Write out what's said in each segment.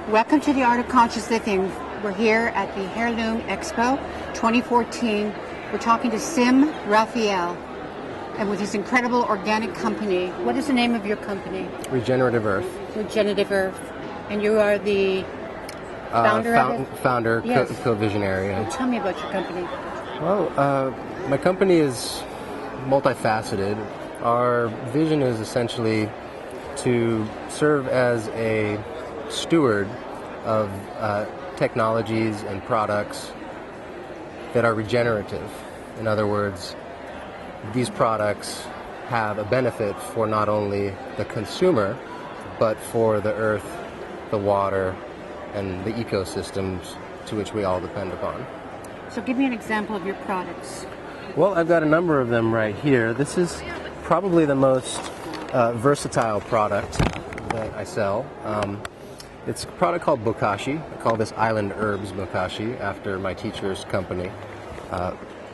Welcome to the Art of Conscious Living. We're here at the Heirloom Expo 2014. We're talking to Sim Raphael, and with his incredible organic company. What is the name of your company? Regenerative Earth. Regenerative Earth. And you are the founder of it? Founder, yes. Co-visionary. Well, tell me about your company. Well, my company is multifaceted. Our vision is essentially to serve as a steward of technologies and products that are regenerative. In other words, these products have a benefit for not only the consumer, but for the earth, the water, and the ecosystems to which we all depend upon. So give me an example of your products. Well, I've got a number of them right here. This is probably the most versatile product that I sell. It's a product called Bokashi. I call this Island Herbs Bokashi after my teacher's company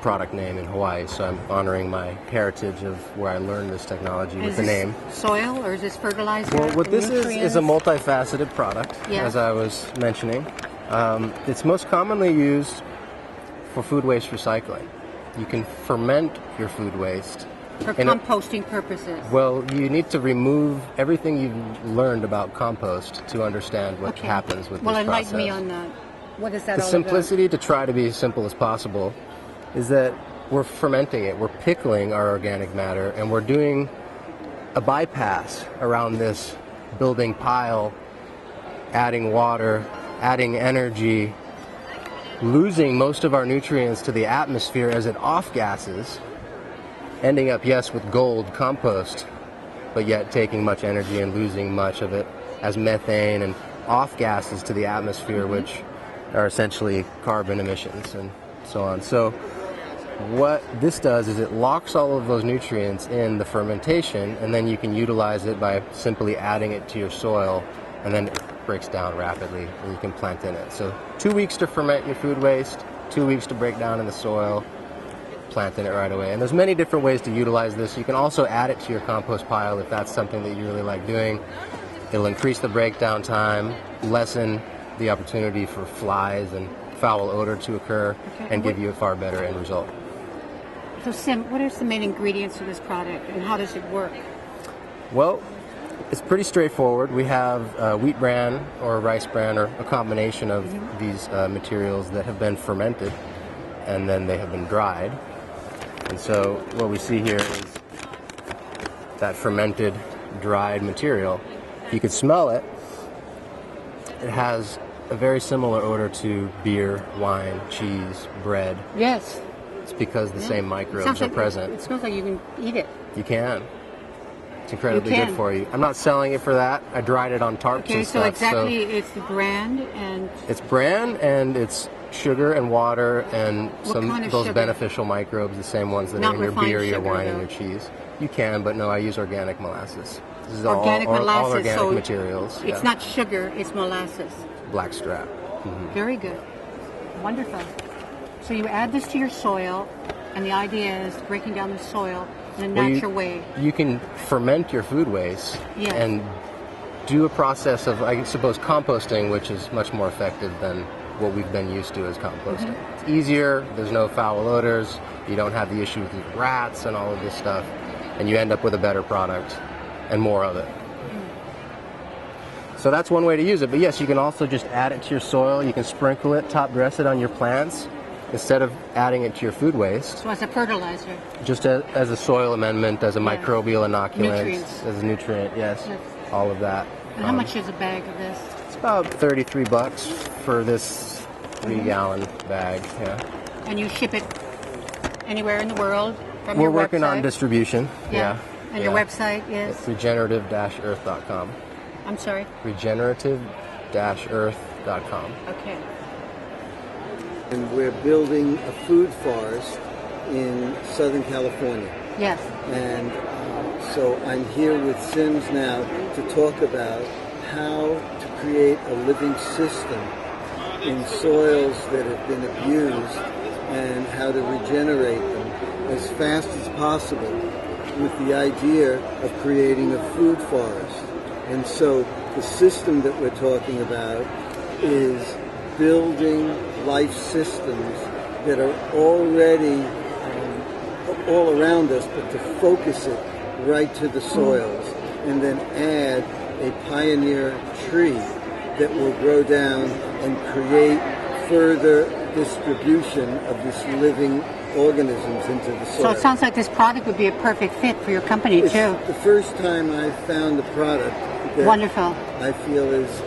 product name in Hawaii. So I'm honoring my heritage of where I learned this technology with the name. Soil or is this fertilizer? Well, what this is a multifaceted product, as I was mentioning. It's most commonly used for food waste recycling. You can ferment your food waste. For composting purposes. Well, you need to remove everything you've learned about compost to understand what happens with this process. Well, enlighten me on that. What is that the all simplicity, about? to try to be as simple as possible, is that we're fermenting it. We're pickling our organic matter, and we're doing a bypass around this building pile, adding water, adding energy, losing most of our nutrients to the atmosphere as it off-gasses, ending up, yes, with gold compost, but yet taking much energy and losing much of it as methane and off-gases to the atmosphere, which are essentially carbon emissions and so on. So what this does is it locks all of those nutrients in the fermentation, and then you can utilize it by simply adding it to your soil, and then it breaks down rapidly and you can plant in it. So 2 weeks to ferment your food waste, 2 weeks to break down in the soil, plant in it right away. And there's many different ways to utilize this. You can also add it to your compost pile if that's something that you really like doing. It'll increase the breakdown time, lessen the opportunity for flies and foul odor to occur, and give you a far better end result. So Sim, what are the main ingredients of this product and how does it work? Well, it's pretty straightforward. We have wheat bran or rice bran, or a combination of these materials that have been fermented and then they have been dried. And so what we see here is that fermented, dried material. You can smell it. It has a very similar odor to beer, wine, cheese, bread. Yes. It's because the same microbes are present. It smells like you can eat it. You can. It's incredibly good for you. I'm not selling it for that. I dried it on tarps and stuff. Exactly, so it's the bran and... It's bran and it's sugar and water and those sugar? Beneficial microbes, the same ones that are in your beer, your wine, and your cheese. You can, but no, I use organic molasses. This is organic molasses, all organic materials. It's not sugar, it's molasses. Blackstrap. Very good. Wonderful. So you add this to your soil, and the idea is breaking down the soil in a natural way. You can ferment your food waste and do a process of, I suppose, composting, which is much more effective than what we've been used to as composting. It's easier, there's no foul odors, you don't have the issue with rats and all of this stuff, and you end up with a better product and more of it. So that's one way to use it, but yes, you can also just add it to your soil, you can sprinkle it, top dress it on your plants, instead of adding it to your food waste. So as a fertilizer? Just as a soil amendment, as a microbial inoculant, Nutrients. as a nutrient, yes. All of that. And how much is a bag of this? It's about $33 for this 3-gallon bag, And you ship it anywhere in the world from We're your working website? on distribution, And your website is? It's regenerative-earth.com. I'm sorry? Regenerative-earth.com. Okay. And we're building a food forest in Southern California. Yes. And so I'm here with Sims now to talk about how to create a living system in soils that have been abused and how to regenerate them as fast as possible with the idea of creating a food forest. And so The system that we're talking about is building life systems that are already all around us, but to focus it right to the soils, and then add a pioneer tree that will grow down and create further distribution of these living organisms into the soil. So it sounds like this product would be a perfect fit for your company, It's too. the first time I've found a product that Wonderful. I feel is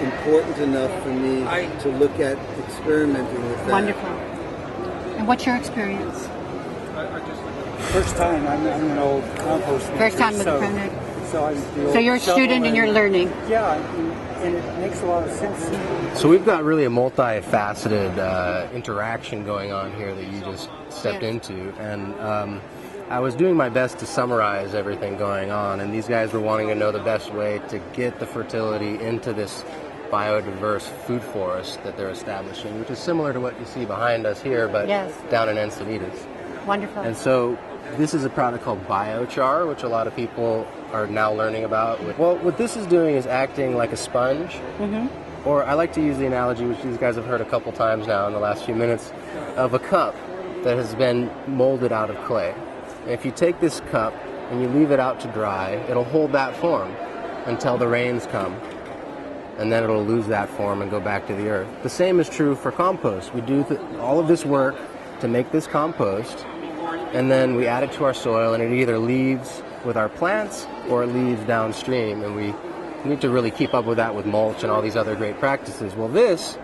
important enough for me to look at experimenting with that. Wonderful. And what's your experience? First time. I'm an old compost maker. First time with the product. So you're a student and you're learning. Yeah, and it makes a lot of sense. So we've got really a multifaceted interaction going on here that you just stepped into, and I was doing my best to summarize everything going on, and these guys were wanting to know the best way to get the fertility into this biodiverse food forest that they're establishing, which is similar to what you see behind us here, but down in Encinitas. Wonderful. And so this is a product called biochar, which a lot of people are now learning about. Well, what this is doing is acting like a sponge, or I like to use the analogy, which these guys have heard a couple times now in the last few minutes, of a cup that has been molded out of clay. And if you take this cup and you leave it out to dry, it'll hold that form until the rains come, and then it'll lose that form and go back to the earth. The same is true for compost. We do all of this work to make this compost, and then we add it to our soil, and it either leaves with our plants or it leaves downstream, and we need to really keep up with that with mulch and all these other great practices. Well, this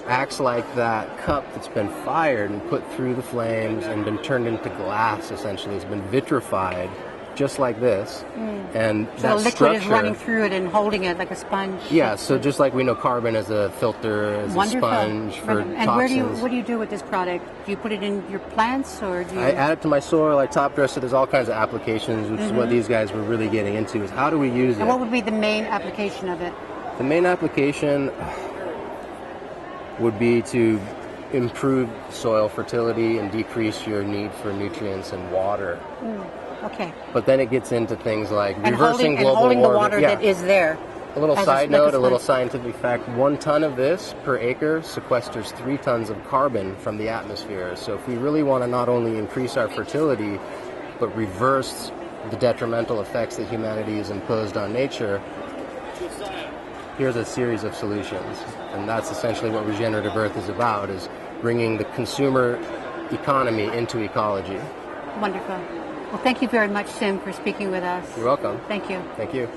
acts like that cup that's been fired and put through the flames and been turned into glass, essentially. It's been vitrified, just like this. And So that the liquid structure is running through it and holding it like a sponge. Yeah, so just like we know carbon as a filter, as Wonderful. a sponge for And toxins. what do you do with this product? Do you put it in your plants, or do you? I add it to my soil, I top dress it. There's all kinds of applications, which is what these guys were really getting into, is how do we use And it? what would be the main application of it? The main application would be to improve soil fertility and decrease your need for nutrients and water. Okay. But then it gets into things like And reversing global holding the warming. water Yeah. that is there. A little as side like note, a little sponge. scientific fact, 1 ton of this per acre sequesters 3 tons of carbon from the atmosphere. So if we really want to not only increase our fertility, but reverse the detrimental effects that humanity has imposed on nature, here's a series of solutions. And that's essentially what Regenerative Earth is about, is bringing the consumer economy into ecology. Wonderful. Well, thank you very much, Sim, for speaking with us. You're welcome. Thank you. Thank you.